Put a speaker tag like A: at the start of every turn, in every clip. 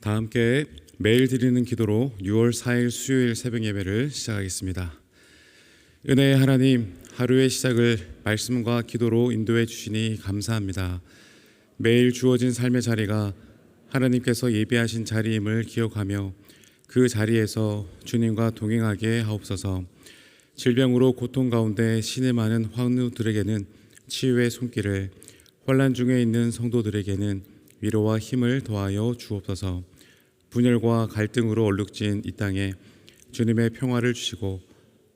A: 다 함께 매일 드리는 기도로 6월 4일 수요일 새벽 예배를 시작하겠습니다. 은혜의 하나님, 하루의 시작을 말씀과 기도로 인도해 주시니 감사합니다. 매일 주어진 삶의 자리가 하나님께서 예비하신 자리임을 기억하며 그 자리에서 주님과 동행하게 하옵소서. 질병으로 고통 가운데 신음하는 환우들에게는 치유의 손길을, 환난 중에 있는 성도들에게는 위로와 힘을 더하여 주옵소서. 분열과 갈등으로 얼룩진 이 땅에 주님의 평화를 주시고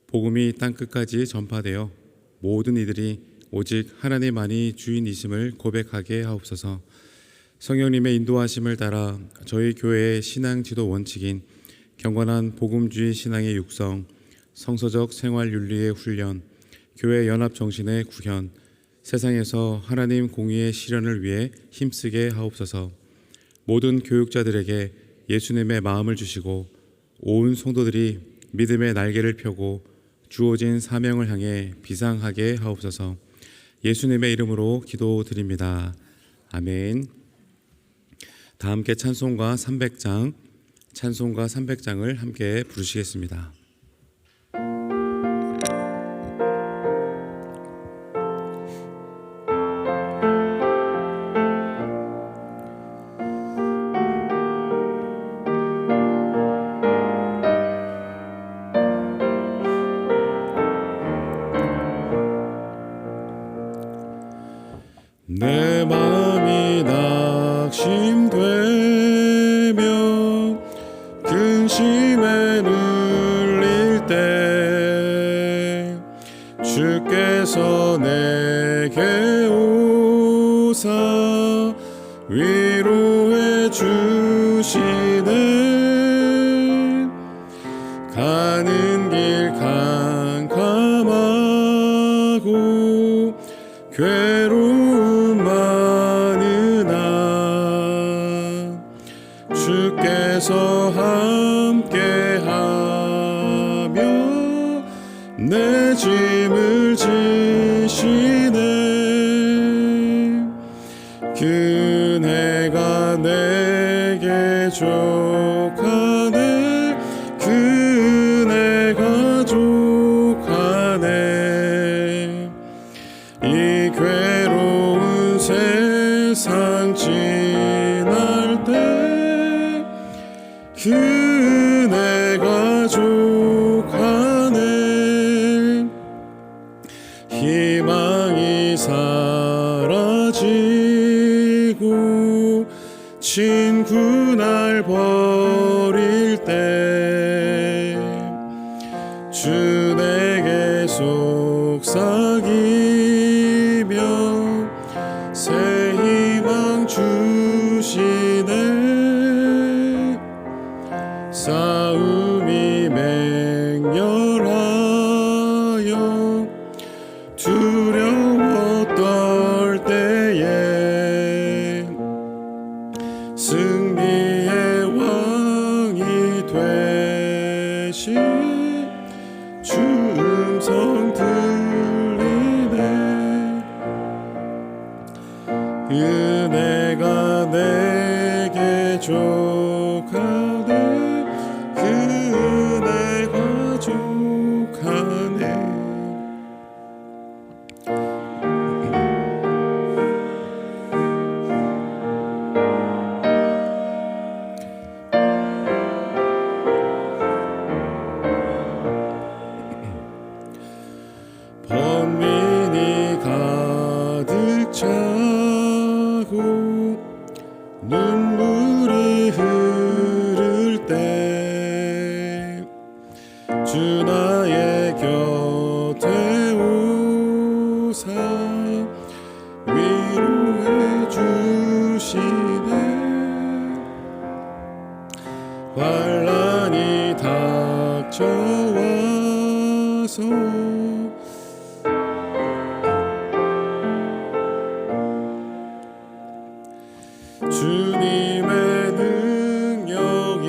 A: 복음이 땅끝까지 전파되어 모든 이들이 오직 하나님만이 주인이심을 고백하게 하옵소서. 성령님의 인도하심을 따라 저희 교회의 신앙 지도 원칙인 경건한 복음주의 신앙의 육성, 성서적 생활 윤리의 훈련, 교회 연합 정신의 구현, 세상에서 하나님 공의의 실현을 위해 힘쓰게 하옵소서. 모든 교육자들에게 예수님의 마음을 주시고 온 성도들이 믿음의 날개를 펴고 주어진 사명을 향해 비상하게 하옵소서. 예수님의 이름으로 기도드립니다. 아멘. 다 함께 찬송가 300장을 함께 부르시겠습니다.
B: 내 마음이 낙심되며 근심에 눌릴 때 주께서 내게 오사 위로해 주시네. 가는 길 캄캄하고 괴로움 많으나 주께서 함께하며 내 짐을 지시네. 그네가 내게 족하네. 그네가 족하네. 이 괴로운 세상 지날 때 그네가 족하네. 희망이 사라지고 친구 날 버릴 때 주 내게 속삭이며 새 희망 주시네. 싸움이 맹렬하여 두려워 떨 때에 승리의 왕이 되신 주 음성 들리네. 은혜가 내게 족하네. 그네가 족하네. 번민이 가득 차고 눈물이 흐를 때 주 나의 곁에 오사 위로해 주시네. 환난이 닥쳐와서 주님의 능력이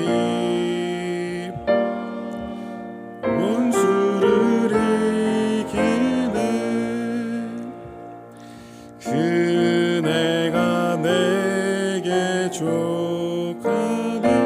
B: 원수를 이기네. 그네가 내게 족하네.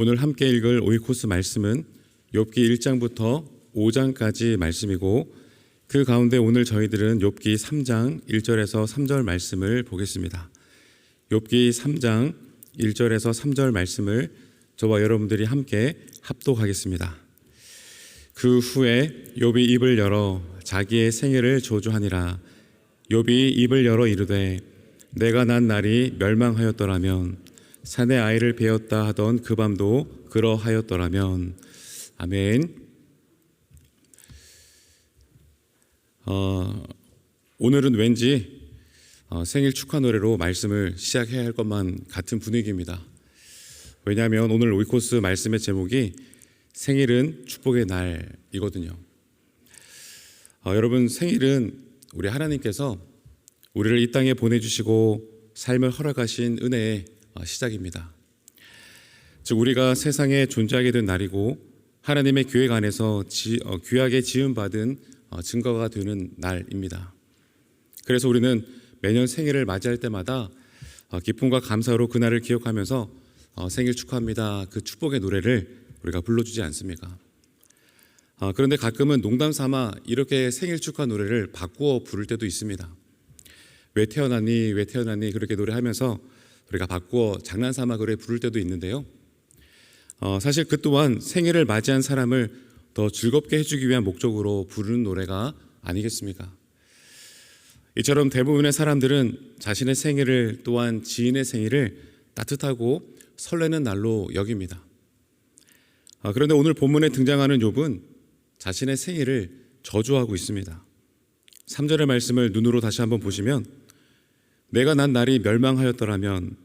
A: 오늘 함께 읽을 오이코스 말씀은 욥기 1장부터 5장까지 말씀이고 그 가운데 오늘 저희들은 욥기 3장 1절에서 3절 말씀을 보겠습니다. 욥기 3장 1절에서 3절 말씀을 저와 여러분들이 함께 합독하겠습니다. 그 후에 욥이 입을 열어 자기의 생애를 저주하니라. 욥이 입을 열어 이르되 내가 난 날이 멸망하였더라면 산에 아이를 베었다 하던 그 밤도 그러하였더라면. 아멘. 오늘은 왠지 생일 축하 노래로 말씀을 시작해야 할 것만 같은 분위기입니다. 왜냐하면 오늘 오이코스 말씀의 제목이 생일은 축복의 날이거든요. 여러분, 생일은 우리 하나님께서 우리를 이 땅에 보내주시고 삶을 허락하신 은혜의 시작입니다. 즉 우리가 세상에 존재하게 된 날이고 하나님의 계획 안에서 귀하게 지음받은 증거가 되는 날입니다. 그래서 우리는 매년 생일을 맞이할 때마다 기쁨과 감사로 그날을 기억하면서 생일 축하합니다, 그 축복의 노래를 우리가 불러주지 않습니까? 그런데 가끔은 농담 삼아 이렇게 생일 축하 노래를 바꾸어 부를 때도 있습니다. 왜 태어났니 왜 태어났니 그렇게 노래하면서 우리가 바꾸어 장난삼아 그래 부를 때도 있는데요. 사실 그 또한 생일을 맞이한 사람을 더 즐겁게 해주기 위한 목적으로 부르는 노래가 아니겠습니까? 이처럼 대부분의 사람들은 자신의 생일을 또한 지인의 생일을 따뜻하고 설레는 날로 여깁니다. 그런데 오늘 본문에 등장하는 욥은 자신의 생일을 저주하고 있습니다. 3절의 말씀을 눈으로 다시 한번 보시면 내가 난 날이 멸망하였더라면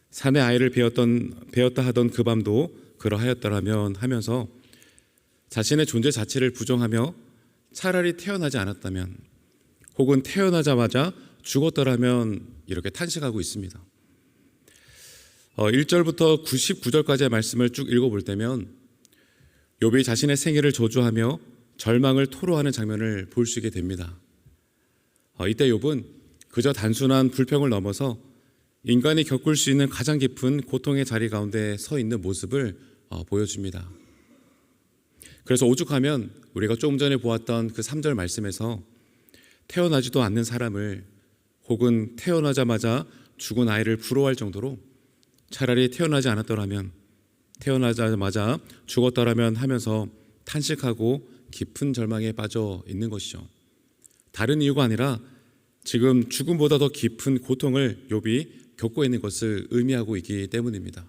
A: 산에 아이를 베었다 하던 그 밤도 그러하였더라면 하면서 자신의 존재 자체를 부정하며 차라리 태어나지 않았다면 혹은 태어나자마자 죽었더라면 이렇게 탄식하고 있습니다. 1절부터 99절까지의 말씀을 쭉 읽어볼 때면 욥이 자신의 생애를 저주하며 절망을 토로하는 장면을 볼 수 있게 됩니다. 이때 욥은 그저 단순한 불평을 넘어서 인간이 겪을 수 있는 가장 깊은 고통의 자리 가운데 서 있는 모습을 보여줍니다. 그래서 오죽하면 우리가 조금 전에 보았던 그 3절 말씀에서 태어나지도 않는 사람을 혹은 태어나자마자 죽은 아이를 부러워할 정도로 차라리 태어나지 않았더라면 태어나자마자 죽었더라면 하면서 탄식하고 깊은 절망에 빠져 있는 것이죠. 다른 이유가 아니라 지금 죽음보다 더 깊은 고통을 욥이 겪고 있는 것을 의미하고 있기 때문입니다.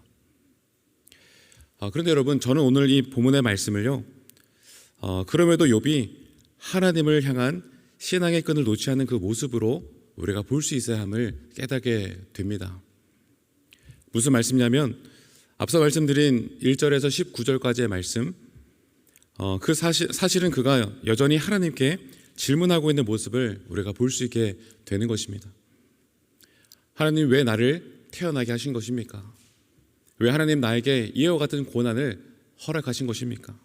A: 그런데 여러분, 저는 오늘 이 본문의 말씀을요, 그럼에도 욥이 하나님을 향한 신앙의 끈을 놓지 않는 그 모습으로 우리가 볼 수 있어야 함을 깨닫게 됩니다. 무슨 말씀이냐면 앞서 말씀드린 1절에서 19절까지의 말씀, 그 사실은 그가 여전히 하나님께 질문하고 있는 모습을 우리가 볼 수 있게 되는 것입니다. 하나님, 왜 나를 태어나게 하신 것입니까? 왜 하나님 나에게 이와 같은 고난을 허락하신 것입니까?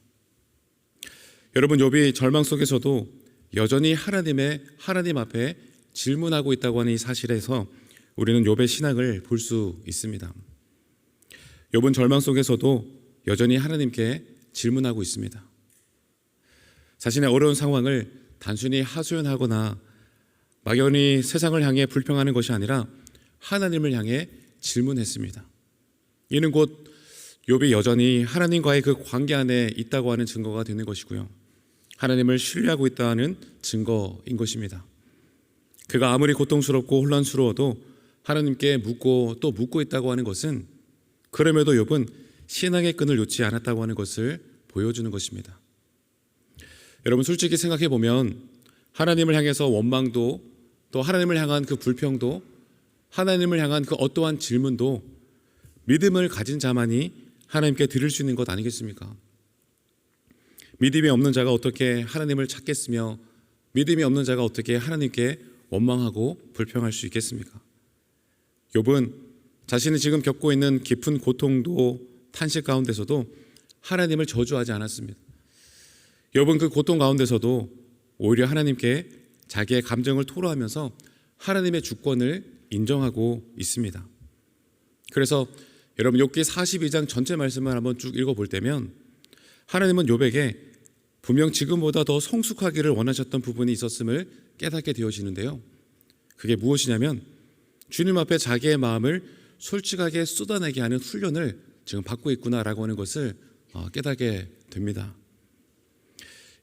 A: 여러분, 욥이 절망 속에서도 여전히 하나님 앞에 질문하고 있다고 하는 이 사실에서 우리는 욥의 신앙을 볼 수 있습니다. 욥은 절망 속에서도 여전히 하나님께 질문하고 있습니다. 자신의 어려운 상황을 단순히 하소연하거나 막연히 세상을 향해 불평하는 것이 아니라 하나님을 향해 질문했습니다. 이는 곧 욥이 여전히 하나님과의 그 관계 안에 있다고 하는 증거가 되는 것이고요, 하나님을 신뢰하고 있다는 증거인 것입니다. 그가 아무리 고통스럽고 혼란스러워도 하나님께 묻고 또 묻고 있다고 하는 것은 그럼에도 욥은 신앙의 끈을 놓지 않았다고 하는 것을 보여주는 것입니다. 여러분, 솔직히 생각해 보면 하나님을 향해서 원망도, 또 하나님을 향한 그 불평도, 하나님을 향한 그 어떠한 질문도 믿음을 가진 자만이 하나님께 드릴 수 있는 것 아니겠습니까? 믿음이 없는 자가 어떻게 하나님을 찾겠으며 믿음이 없는 자가 어떻게 하나님께 원망하고 불평할 수 있겠습니까? 욥은 자신이 지금 겪고 있는 깊은 고통도 탄식 가운데서도 하나님을 저주하지 않았습니다. 욥은 그 고통 가운데서도 오히려 하나님께 자기의 감정을 토로하면서 하나님의 주권을 인정하고 있습니다. 그래서 여러분 욥기 42장 전체 말씀을 한번 쭉 읽어볼 때면 하나님은 욥에게 분명 지금보다 더 성숙하기를 원하셨던 부분이 있었음을 깨닫게 되어지는데요. 그게 무엇이냐면 주님 앞에 자기의 마음을 솔직하게 쏟아내게 하는 훈련을 지금 받고 있구나라고 하는 것을 깨닫게 됩니다.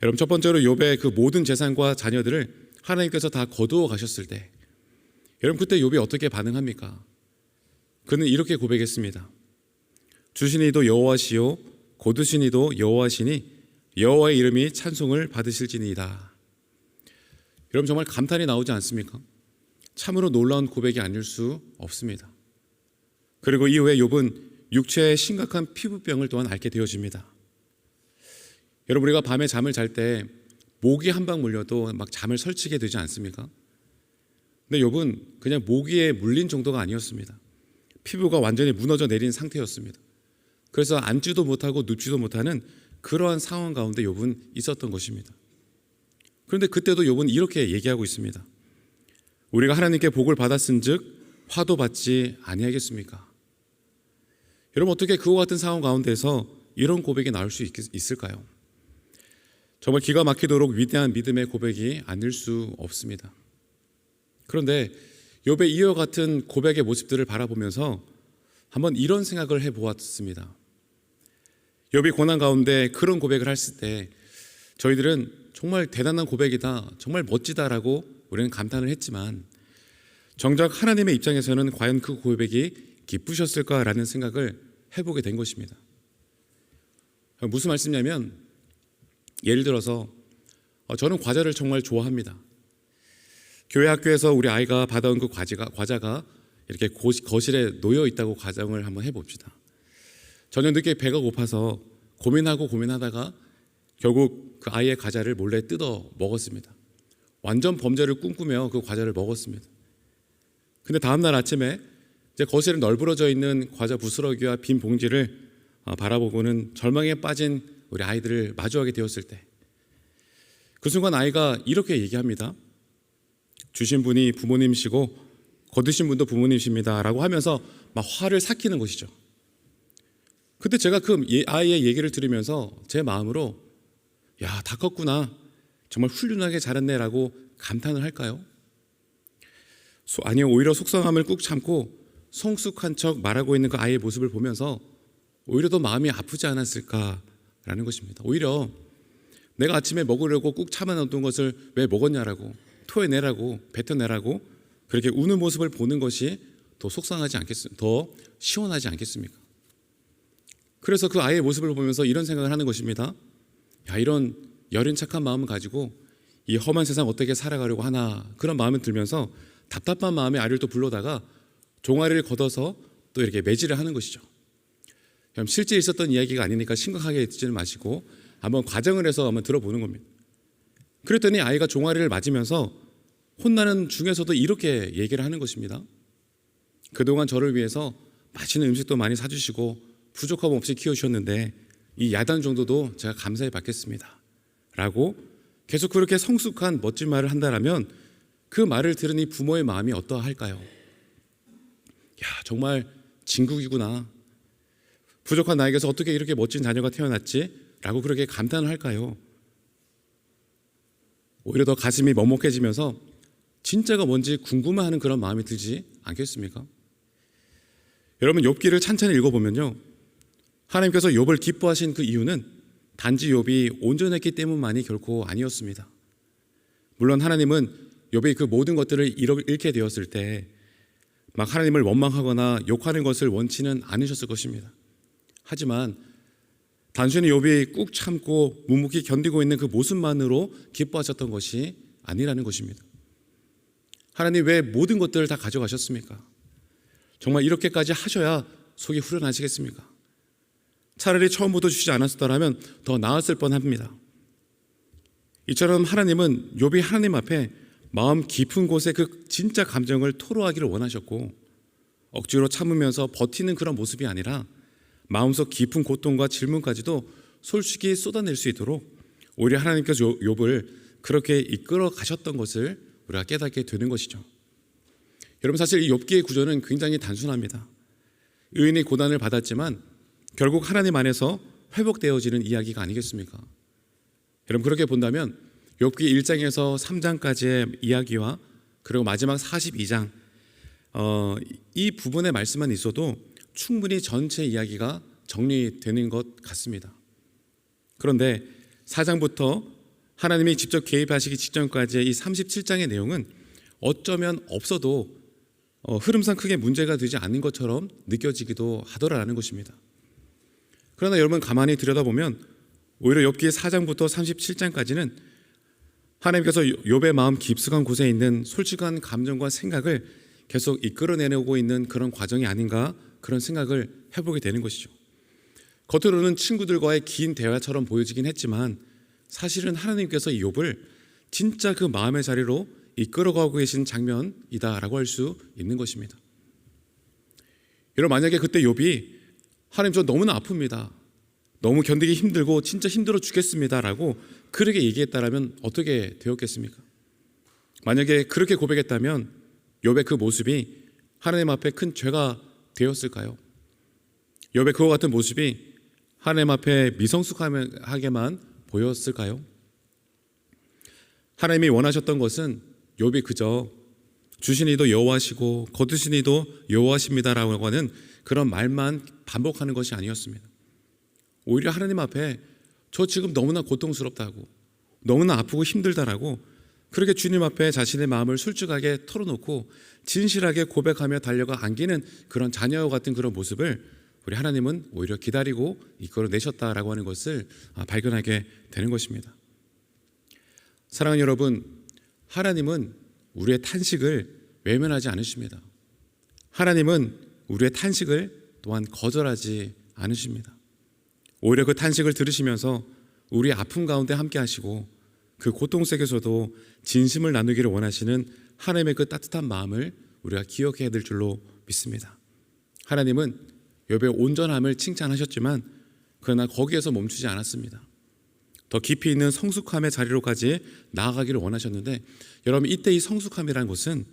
A: 여러분 첫 번째로 욥의 그 모든 재산과 자녀들을 하나님께서 다 거두어 가셨을 때 여러분 그때 욥이 어떻게 반응합니까? 그는 이렇게 고백했습니다. 주신 이도 여호와시요 거두신 이도 여호와시니 여호와의 이름이 찬송을 받으실지니이다. 여러분 정말 감탄이 나오지 않습니까? 참으로 놀라운 고백이 아닐 수 없습니다. 그리고 이후에 욥은 육체의 심각한 피부병을 또한 앓게 되어집니다. 여러분 우리가 밤에 잠을 잘 때 모기 한 방 물려도 막 잠을 설치게 되지 않습니까? 근데 욥은 그냥 모기에 물린 정도가 아니었습니다. 피부가 완전히 무너져 내린 상태였습니다. 그래서 앉지도 못하고 눕지도 못하는 그러한 상황 가운데 욥은 있었던 것입니다. 그런데 그때도 욥은 이렇게 얘기하고 있습니다. 우리가 하나님께 복을 받았은즉 화도 받지 아니하겠습니까? 여러분 어떻게 그와 같은 상황 가운데서 이런 고백이 나올 수 있을까요? 정말 기가 막히도록 위대한 믿음의 고백이 아닐 수 없습니다. 그런데 욥의 이와 같은 고백의 모습들을 바라보면서 한번 이런 생각을 해보았습니다. 욥이 고난 가운데 그런 고백을 했을 때 저희들은 정말 대단한 고백이다, 정말 멋지다라고 우리는 감탄을 했지만 정작 하나님의 입장에서는 과연 그 고백이 기쁘셨을까라는 생각을 해보게 된 것입니다. 무슨 말씀이냐면 예를 들어서 저는 과자를 정말 좋아합니다. 교회 학교에서 우리 아이가 받아온 그 과자가 이렇게 거실에 놓여 있다고 가정을 한번 해봅시다. 저녁 늦게 배가 고파서 고민하다가 결국 그 아이의 과자를 몰래 뜯어 먹었습니다. 완전 범죄를 꿈꾸며 그 과자를 먹었습니다. 근데 다음날 아침에 이제 거실에 널브러져 있는 과자 부스러기와 빈 봉지를 바라보고는 절망에 빠진 우리 아이들을 마주하게 되었을 때 그 순간 아이가 이렇게 얘기합니다. 주신 분이 부모님이시고 거두신 분도 부모님이십니다 라고 하면서 막 화를 삭히는 것이죠. 그때 제가 그 아이의 얘기를 들으면서 제 마음으로 야, 다 컸구나, 정말 훌륭하게 자랐네 라고 감탄을 할까요? 아니요, 오히려 속상함을 꾹 참고 성숙한 척 말하고 있는 그 아이의 모습을 보면서 오히려 더 마음이 아프지 않았을까라는 것입니다. 오히려 내가 아침에 먹으려고 꾹 참아놓던 것을 왜 먹었냐라고, 토해내라고, 뱉어내라고 그렇게 우는 모습을 보는 것이 더 속상하지 않겠습니까? 더 시원하지 않겠습니까? 그래서 그 아이의 모습을 보면서 이런 생각을 하는 것입니다. 야, 이런 여린 착한 마음을 가지고 이 험한 세상 어떻게 살아가려고 하나, 그런 마음이 들면서 답답한 마음에 아이를 또 불러다가 종아리를 걷어서 또 이렇게 매질을 하는 것이죠. 그럼 실제 있었던 이야기가 아니니까 심각하게 듣지는 마시고 한번 과정을 해서 한번 들어보는 겁니다. 그랬더니 아이가 종아리를 맞으면서 혼나는 중에서도 이렇게 얘기를 하는 것입니다. 그동안 저를 위해서 맛있는 음식도 많이 사주시고 부족함 없이 키워주셨는데 이 야단 정도도 제가 감사히 받겠습니다 라고 계속 그렇게 성숙한 멋진 말을 한다라면 그 말을 들은 이 부모의 마음이 어떠할까요? 야, 정말 진국이구나, 부족한 나에게서 어떻게 이렇게 멋진 자녀가 태어났지? 라고 그렇게 감탄을 할까요? 오히려 더 가슴이 먹먹해지면서 진짜가 뭔지 궁금해하는 그런 마음이 들지 않겠습니까? 여러분 욥기를 찬찬히 읽어보면요, 하나님께서 욥을 기뻐하신 그 이유는 단지 욥이 온전했기 때문만이 결코 아니었습니다. 물론 하나님은 욥이 그 모든 것들을 잃게 되었을 때 막 하나님을 원망하거나 욕하는 것을 원치는 않으셨을 것입니다. 하지만 단순히 욥이 꾹 참고 묵묵히 견디고 있는 그 모습만으로 기뻐하셨던 것이 아니라는 것입니다. 하나님 왜 모든 것들을 다 가져가셨습니까? 정말 이렇게까지 하셔야 속이 후련하시겠습니까? 차라리 처음부터 주시지 않았더라면 더 나았을 뻔합니다. 이처럼 하나님은 욥이 하나님 앞에 마음 깊은 곳에 그 진짜 감정을 토로하기를 원하셨고 억지로 참으면서 버티는 그런 모습이 아니라 마음속 깊은 고통과 질문까지도 솔직히 쏟아낼 수 있도록 오히려 하나님께서 욥을 그렇게 이끌어 가셨던 것을 우리가 깨닫게 되는 것이죠. 여러분 사실 이 욥기의 구조는 굉장히 단순합니다. 의인이 고난을 받았지만 결국 하나님 안에서 회복되어지는 이야기가 아니겠습니까? 여러분, 그렇게 본다면 욥기 1장에서 3장까지의 이야기와 그리고 마지막 42장 이 부분의 말씀만 있어도 충분히 전체 이야기가 정리되는 것 같습니다. 그런데 4장부터 하나님이 직접 개입하시기 직전까지의 이 37장의 내용은 어쩌면 없어도 흐름상 크게 문제가 되지 않는 것처럼 느껴지기도 하더라라는 것입니다. 그러나 여러분, 가만히 들여다보면 오히려 욥기 4장부터 37장까지는 하나님께서 욥의 마음 깊숙한 곳에 있는 솔직한 감정과 생각을 계속 이끌어내고 있는 그런 과정이 아닌가, 그런 생각을 해보게 되는 것이죠. 겉으로는 친구들과의 긴 대화처럼 보여지긴 했지만 사실은 하나님께서 이 욥을 진짜 그 마음의 자리로 이끌어가고 계신 장면이다라고 할 수 있는 것입니다. 여러분, 만약에 그때 욥이 하나님, 저 너무나 아픕니다, 너무 견디기 힘들고 진짜 힘들어 죽겠습니다라고 그렇게 얘기했다라면 어떻게 되었겠습니까? 만약에 그렇게 고백했다면 욥의 그 모습이 하나님 앞에 큰 죄가 되었을까요? 욥의 그와 같은 모습이 하나님 앞에 미성숙하게만 보였을까요? 하나님이 원하셨던 것은 욥이 그저 주시니도 여호와시고 거두시니도 여호와십니다라고 하는 그런 말만 반복하는 것이 아니었습니다. 오히려 하나님 앞에 저 지금 너무나 고통스럽다고, 너무나 아프고 힘들다라고 그렇게 주님 앞에 자신의 마음을 솔직하게 털어놓고 진실하게 고백하며 달려가 안기는 그런 자녀와 같은 그런 모습을 우리 하나님은 오히려 기다리고 이끌어내셨다라고 하는 것을 발견하게 되는 것입니다. 사랑하는 여러분, 하나님은 우리의 탄식을 외면하지 않으십니다. 하나님은 우리의 탄식을 또한 거절하지 않으십니다. 오히려 그 탄식을 들으시면서 우리 아픔 가운데 함께 하시고 그 고통 속에서도 진심을 나누기를 원하시는 하나님의 그 따뜻한 마음을 우리가 기억해야 될 줄로 믿습니다. 하나님은 욥의 온전함을 칭찬하셨지만 그러나 거기에서 멈추지 않았습니다. 더 깊이 있는 성숙함의 자리로까지 나아가기를 원하셨는데, 여러분, 이때 이 성숙함이라는 것은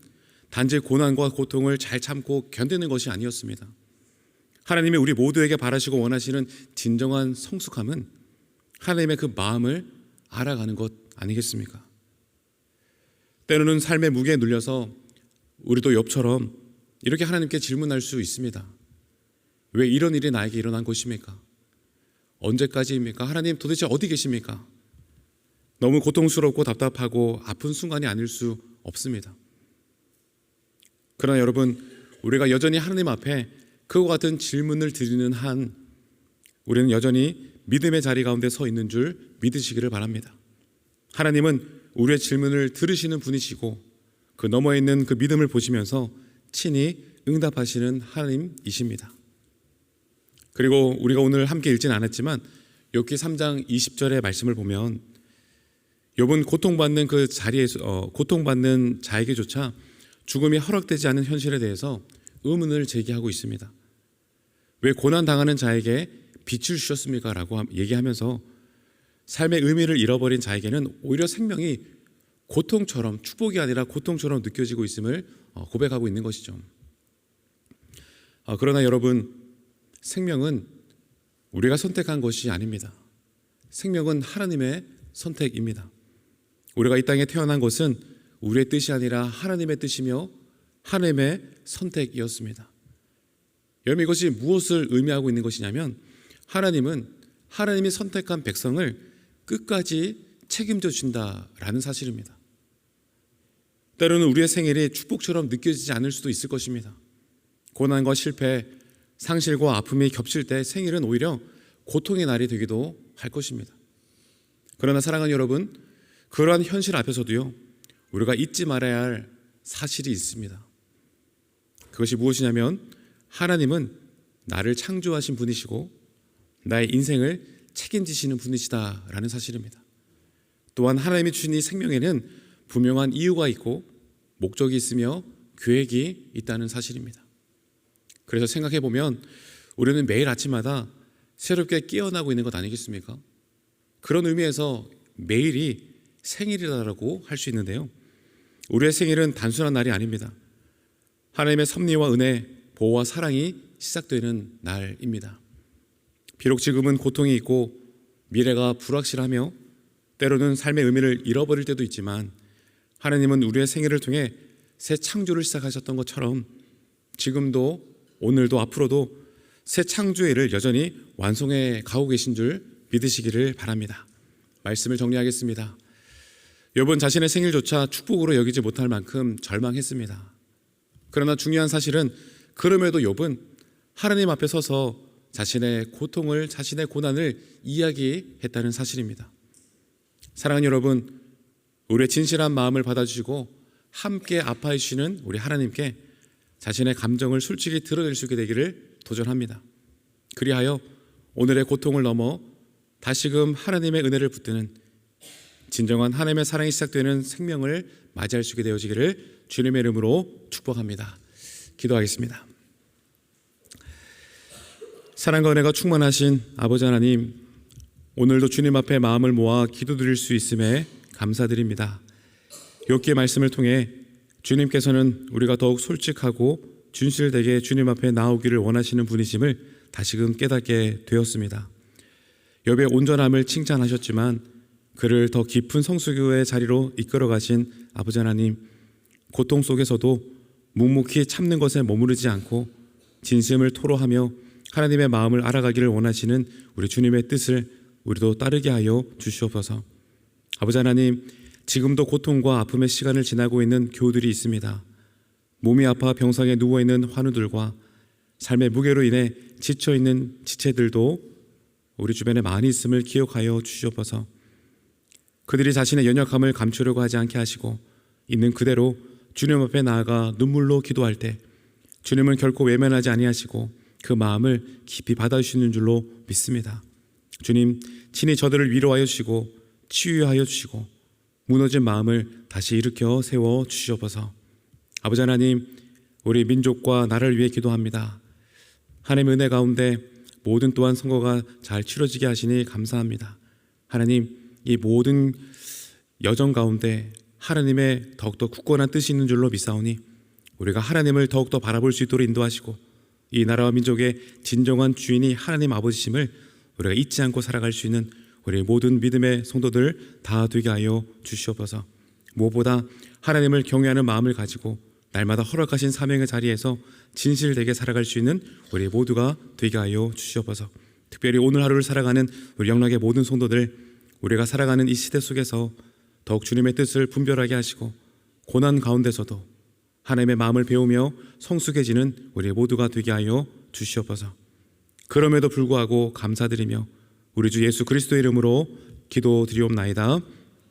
A: 단지 고난과 고통을 잘 참고 견디는 것이 아니었습니다. 하나님이 우리 모두에게 바라시고 원하시는 진정한 성숙함은 하나님의 그 마음을 알아가는 것 아니겠습니까? 때로는 삶의 무게에 눌려서 우리도 욥처럼 이렇게 하나님께 질문할 수 있습니다. 왜 이런 일이 나에게 일어난 것입니까? 언제까지입니까? 하나님, 도대체 어디 계십니까? 너무 고통스럽고 답답하고 아픈 순간이 아닐 수 없습니다. 그러나 여러분, 우리가 여전히 하나님 앞에 그와 같은 질문을 드리는 한 우리는 여전히 믿음의 자리 가운데 서 있는 줄 믿으시기를 바랍니다. 하나님은 우리의 질문을 들으시는 분이시고 그 너머에 있는 그 믿음을 보시면서 친히 응답하시는 하나님이십니다. 그리고 우리가 오늘 함께 읽진 않았지만 욥기 3장 20절의 말씀을 보면 욥은 고통받는 그 자리에서 고통받는 자에게조차 죽음이 허락되지 않은 현실에 대해서 의문을 제기하고 있습니다. 왜 고난당하는 자에게 빛을 주셨습니까? 라고 얘기하면서 삶의 의미를 잃어버린 자에게는 오히려 생명이 고통처럼, 축복이 아니라 고통처럼 느껴지고 있음을 고백하고 있는 것이죠. 그러나 여러분, 생명은 우리가 선택한 것이 아닙니다. 생명은 하나님의 선택입니다. 우리가 이 땅에 태어난 것은 우리의 뜻이 아니라 하나님의 뜻이며 하나님의 선택이었습니다. 여러분, 이것이 무엇을 의미하고 있는 것이냐면 하나님은 하나님이 선택한 백성을 끝까지 책임져 준다라는 사실입니다. 때로는 우리의 생일이 축복처럼 느껴지지 않을 수도 있을 것입니다. 고난과 실패, 상실과 아픔이 겹칠 때 생일은 오히려 고통의 날이 되기도 할 것입니다. 그러나 사랑하는 여러분, 그러한 현실 앞에서도요, 우리가 잊지 말아야 할 사실이 있습니다. 그것이 무엇이냐면 하나님은 나를 창조하신 분이시고 나의 인생을 책임지시는 분이시다라는 사실입니다. 또한 하나님이 주신 이 생명에는 분명한 이유가 있고 목적이 있으며 계획이 있다는 사실입니다. 그래서 생각해 보면 우리는 매일 아침마다 새롭게 깨어나고 있는 것 아니겠습니까? 그런 의미에서 매일이 생일이라고 할 수 있는데요, 우리의 생일은 단순한 날이 아닙니다. 하나님의 섭리와 은혜, 보호와 사랑이 시작되는 날입니다. 비록 지금은 고통이 있고 미래가 불확실하며 때로는 삶의 의미를 잃어버릴 때도 있지만 하나님은 우리의 생애를 통해 새 창조를 시작하셨던 것처럼 지금도 오늘도 앞으로도 새 창조의 일을 여전히 완성해 가고 계신 줄 믿으시기를 바랍니다. 말씀을 정리하겠습니다. 욥은 자신의 생일조차 축복으로 여기지 못할 만큼 절망했습니다. 그러나 중요한 사실은 그럼에도 욥은 하나님 앞에 서서 자신의 고통을, 자신의 고난을 이야기했다는 사실입니다. 사랑하는 여러분, 우리의 진실한 마음을 받아주시고 함께 아파해 주시는 우리 하나님께 자신의 감정을 솔직히 드러낼 수 있게 되기를 도전합니다. 그리하여 오늘의 고통을 넘어 다시금 하나님의 은혜를 붙드는 진정한 하나님의 사랑이 시작되는 생명을 맞이할 수 있게 되어지기를 주님의 이름으로 축복합니다. 기도하겠습니다. 사랑과 은혜가 충만하신 아버지 하나님, 오늘도 주님 앞에 마음을 모아 기도드릴 수 있음에 감사드립니다. 욥기의 말씀을 통해 주님께서는 우리가 더욱 솔직하고 진실되게 주님 앞에 나오기를 원하시는 분이심을 다시금 깨닫게 되었습니다. 욥의 온전함을 칭찬하셨지만 그를 더 깊은 성수교의 자리로 이끌어 가신 아버지 하나님, 고통 속에서도 묵묵히 참는 것에 머무르지 않고 진심을 토로하며 하나님의 마음을 알아가기를 원하시는 우리 주님의 뜻을 우리도 따르게 하여 주시옵소서. 아버지 하나님, 지금도 고통과 아픔의 시간을 지나고 있는 교우들이 있습니다. 몸이 아파 병상에 누워있는 환우들과 삶의 무게로 인해 지쳐있는 지체들도 우리 주변에 많이 있음을 기억하여 주시옵소서. 그들이 자신의 연약함을 감추려고 하지 않게 하시고 있는 그대로 주님 앞에 나아가 눈물로 기도할 때 주님은 결코 외면하지 아니하시고 그 마음을 깊이 받아주시는 줄로 믿습니다. 주님, 친히 저들을 위로하여 주시고 치유하여 주시고 무너진 마음을 다시 일으켜 세워 주시옵소서. 아버지 하나님, 우리 민족과 나라를 위해 기도합니다. 하나님의 은혜 가운데 모든 또한 선거가 잘 치러지게 하시니 감사합니다. 하나님, 이 모든 여정 가운데 하나님의 더욱더 굳건한 뜻이 있는 줄로 믿사오니 우리가 하나님을 더욱더 바라볼 수 있도록 인도하시고 이 나라와 민족의 진정한 주인이 하나님 아버지심을 우리가 잊지 않고 살아갈 수 있는 우리 모든 믿음의 성도들 다 되게 하여 주시옵소서. 무엇보다 하나님을 경외하는 마음을 가지고 날마다 허락하신 사명의 자리에서 진실되게 살아갈 수 있는 우리 모두가 되게 하여 주시옵소서. 특별히 오늘 하루를 살아가는 우리 영락의 모든 성도들, 우리가 살아가는 이 시대 속에서 더욱 주님의 뜻을 분별하게 하시고 고난 가운데서도 하나님의 마음을 배우며 성숙해지는 우리 모두가 되게 하여 주시옵소서. 그럼에도 불구하고 감사드리며 우리 주 예수 그리스도의 이름으로 기도드리옵나이다.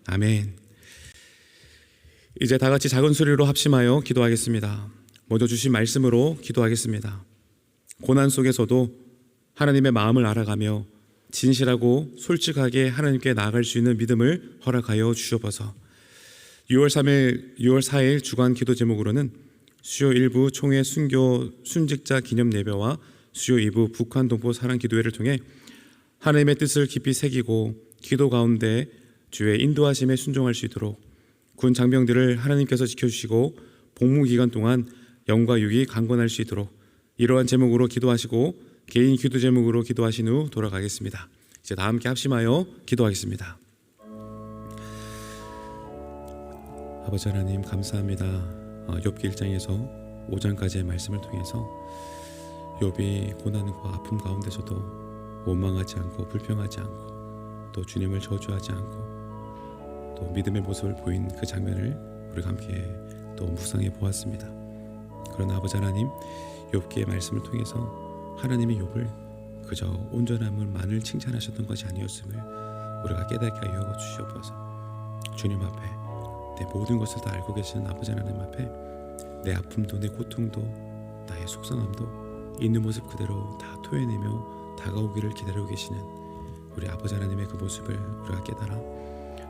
A: 아멘. 이제 다 같이 작은 소리로 합심하여 기도하겠습니다. 먼저 주신 말씀으로 기도하겠습니다. 고난 속에서도 하나님의 마음을 알아가며 진실하고 솔직하게 하나님께 나아갈 수 있는 믿음을 허락하여 주시옵소서. 6월 4일 주간 기도 제목으로는 수요 1부 총회 순교 순직자 기념 예배와 수요 2부 북한 동포 사랑 기도회를 통해 하나님의 뜻을 깊이 새기고 기도 가운데 주의 인도하심에 순종할 수 있도록 군 장병들을 하나님께서 지켜주시고 복무 기간 동안 영과 육이 강건할 수 있도록 이러한 제목으로 기도하시고 개인 기도 제목으로 기도하신 후 돌아가겠습니다. 이제 다 함께 합심하여 기도하겠습니다. 아버지 하나님, 감사합니다. 욥기 1장에서 5장까지의 말씀을 통해서 욥이 고난과 아픔 가운데서도 원망하지 않고 불평하지 않고 또 주님을 저주하지 않고 또 믿음의 모습을 보인 그 장면을 우리가 함께 또 묵상해 보았습니다. 그러나 아버지 하나님, 욥기의 말씀을 통해서 하나님이 욥을 그저 온전함을만을 칭찬하셨던 것이 아니었음을 우리가 깨닫게 하여 주시옵소서. 주님 앞에 내 모든 것을 다 알고 계시는 아버지 하나님 앞에 내 아픔도 내 고통도 나의 속상함도 있는 모습 그대로 다 토해내며 다가오기를 기다리고 계시는 우리 아버지 하나님의 그 모습을 우리가 깨달아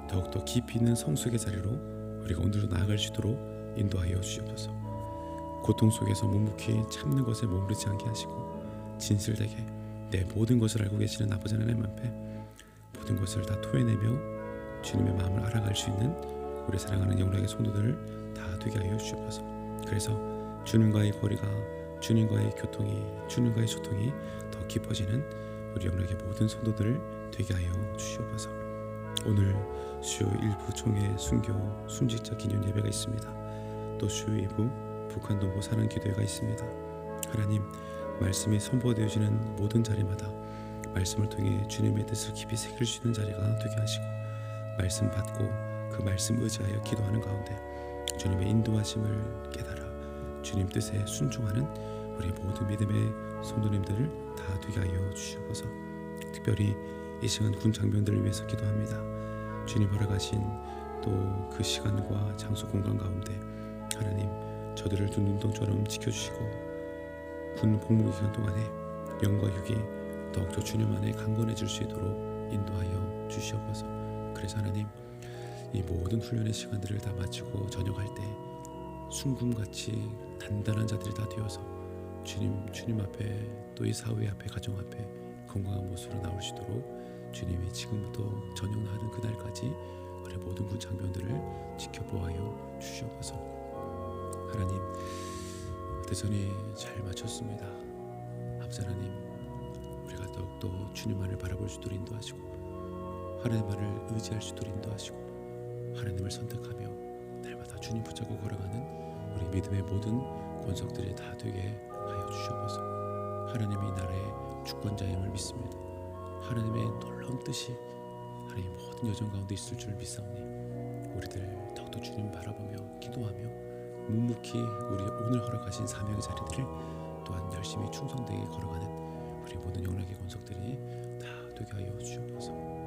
A: 더욱더 깊이 있는 성숙의 자리로 우리가 오늘도 나아갈 수 있도록 인도하여 주시옵소서. 고통 속에서 묵묵히 참는 것에 머무르지 않게 하시고 진실되게 내 모든 것을 알고 계시는 아버지 하나님 앞에 모든 것을 다 토해내며 주님의 마음을 알아갈 수 있는 우리 사랑하는 영락의 성도들을 다 되게 하여 주시옵소서. 그래서 주님과의 거리가 주님과의 소통이 더 깊어지는 우리 영락의 모든 성도들 되게 하여 주시옵소서. 오늘 수요 일부 총회 순교 순직자 기념 예배가 있습니다. 또 수요 2부 북한 동부 사랑 기도회가 있습니다. 하나님, 말씀이 선포되어지는 모든 자리마다 말씀을 통해 주님의 뜻을 깊이 새길 수 있는 자리가 되게 하시고, 말씀 받고 그 말씀 의지하여 기도하는 가운데 주님의 인도하심을 깨달아 주님 뜻에 순종하는 우리 모든 믿음의 성도님들을 다 되게 하여 주시옵소서. 특별히 이 시간 군 장병들을 위해서 기도합니다. 주님 허락하신 또 그 시간과 장소 공간 가운데 하나님, 저들을 두 눈동처럼 지켜주시고 군 복무 기간 동안에 영과 육이 더욱더 주님 안에 강건해질 수 있도록 인도하여 주시옵소서. 그래서 하나님, 이 모든 훈련의 시간들을 다 마치고 전역할 때 순금같이 단단한 자들이 다 되어서 주님 앞에, 또 이 사회 앞에, 가정 앞에 건강한 모습으로 나올 수 있도록 주님이 지금부터 전역하는 그날까지 우리 모든 군 장병들을 지켜보아요 주시옵소서. 하나님, 대선이 잘 마쳤습니다. 아버지 하나님, 우리가 더욱더 주님만을 바라볼 수 있도록 인도하시고 하나님만을 의지할 수 있도록 인도하시고 하나님을 선택하며 날마다 주님 붙잡고 걸어가는 우리 믿음의 모든 권속들이 다 되게 하여 주시옵소서. 하나님의 나라의 주권자임을 믿습니다. 하나님의 놀라운 뜻이 하나님 모든 여정 가운데 있을 줄 믿사오니 우리들 더욱더 주님 바라보며 기도하며 묵묵히 우리 오늘 허락하신 사명의 자리들을 또한 열심히 충성되게 걸어가는 우리 모든 영락의 권속들이 다 되게 하여 주시옵소서.